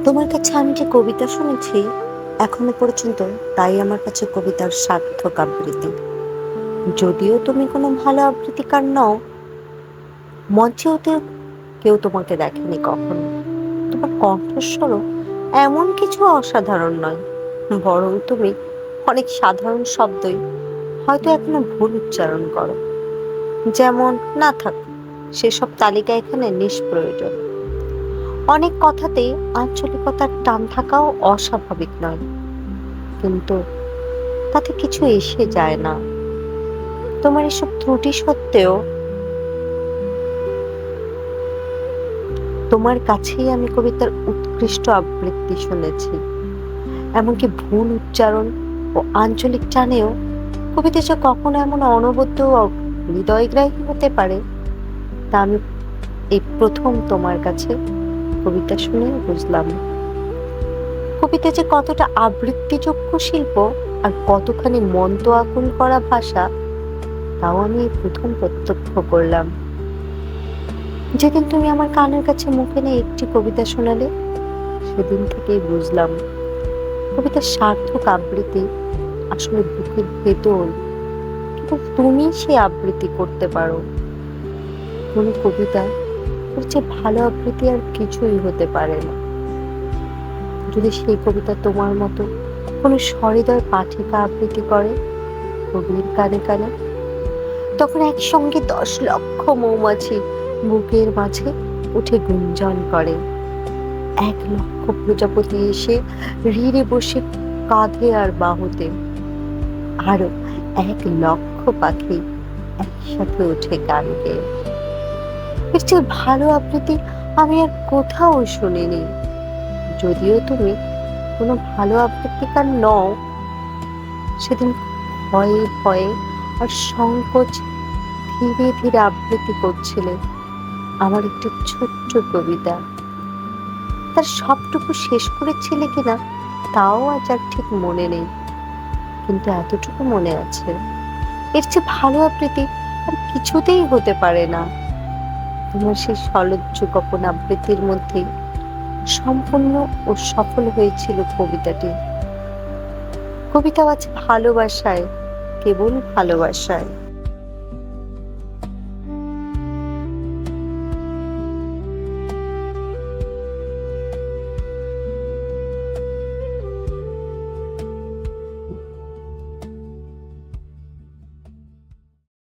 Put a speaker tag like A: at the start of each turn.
A: তোমার কাছে আমি যে কবিতা শুনেছি এখনো পর্যন্ত, তাই আমার কাছে কবিতার সার্থক আবৃত্তি। যদিও তুমি কোনো ভালো আবৃত্তিকার নও, মঞ্চেও তো কেউ তোমাকে দেখেনি কখনো। তোমার কণ্ঠস্বরও এমন কিছু অসাধারণ নয়, বরং তুমি অনেক সাধারণ শব্দই হয়তো এখনো ভুল উচ্চারণ করো। যেমন, না থাক, সেসব তালিকা এখানে নিষ্প্রয়োজন। অনেক কথাতেই আঞ্চলিকতার টান থাকাও অস্বাভাবিক নয়, কিন্তু তাতে কিছু এসে যায় না। তোমার এসব ত্রুটি সত্ত্বেও তোমার কাছেই আমি কবিতার উৎকৃষ্ট আবৃত্তি শুনেছি। এমনকি ভুল উচ্চারণ ও আঞ্চলিক টানেও কবিতা যে কখনো এমন অনবদ্য ও হৃদয়গ্রাহী হতে পারে, তা আমি এই প্রথম তোমার কাছে কবিতা শুনে বুঝলাম। কবিতা যে কতটা আবৃত্তিযোগ্য শিল্প আর কতখানি মন্ত্র আকুল করা ভাষা, তাও আমি এই প্রথম প্রত্যক্ষ করলাম। যেদিন তুমি আমার কানের কাছে মুখে নিয়ে একটি কবিতা শোনালে, সেদিন থেকেই বুঝলাম কবিতার সার্থক আবৃত্তি আসলে বুকের ভেতর। কিন্তু তুমি সে আবৃত্তি করতে পারো। কোনো কবিতা ওর চেয়ে ভালো আবৃত্তি আর কিছুই হতে পারে না। যদি সেই কবিতা তোমার মতো কোনো সহৃদয় পাঠিকা আবৃত্তি করে কবির কানে কানে, তখন একসঙ্গে 10 লক্ষ মৌমাছি বুকের মাঝে উঠে গুঞ্জন করে। 1 লক্ষ প্রজাপতি এসে ঋড়ে বসে কাঁধে আর বাহুতে, আরো 1 লক্ষ পাখি একসাথে উঠে গান গেয়ে। এর চেয়ে ভালো আবৃত্তি আমি আর কোথাও শুনিনি। যদিও তুমি কোনো ভালো আবৃত্তিকার নও, সেদিন ভয়ে ভয়ে আর সংকোচ ধীরে ধীরে আবৃত্তি করছিলে আমার একটি ছোট্ট কবিতা। তার সবটুকু শেষ করেছিলে কিনা তাও আজ আর ঠিক মনে নেই, কিন্তু এতটুকু মনে আছে, এর চেয়ে ভালো আবৃত্তি আর কিছুতেই হতে পারে না। তোমার সেই সলজ্জ গোপন আবৃত্তির মধ্যেই সম্পূর্ণ ও সফল হয়েছিল কবিতাটি। কবিতা আছে ভালোবাসায়, কেবল ভালোবাসায়।